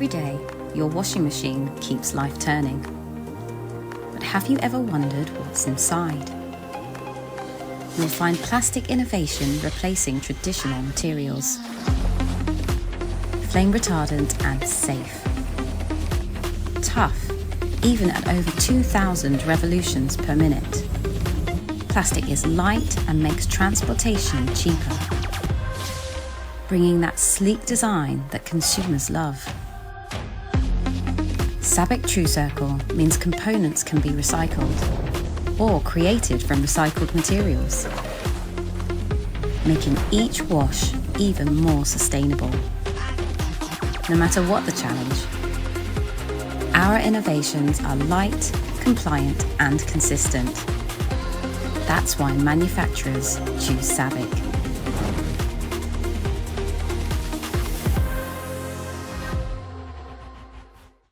Every day, your washing machine keeps life turning. But have you ever wondered what's inside? You'll find plastic innovation replacing traditional materials. Flame retardant and safe. Tough, even at over 2,000 revolutions per minute. Plastic is light and makes transportation cheaper, bringing that sleek design that consumers love. Sabic True Circle means components can be recycled or created from recycled materials, making each wash even more sustainable. No matter what the challenge, our innovations are light, compliant, and consistent. That's why manufacturers choose Sabic.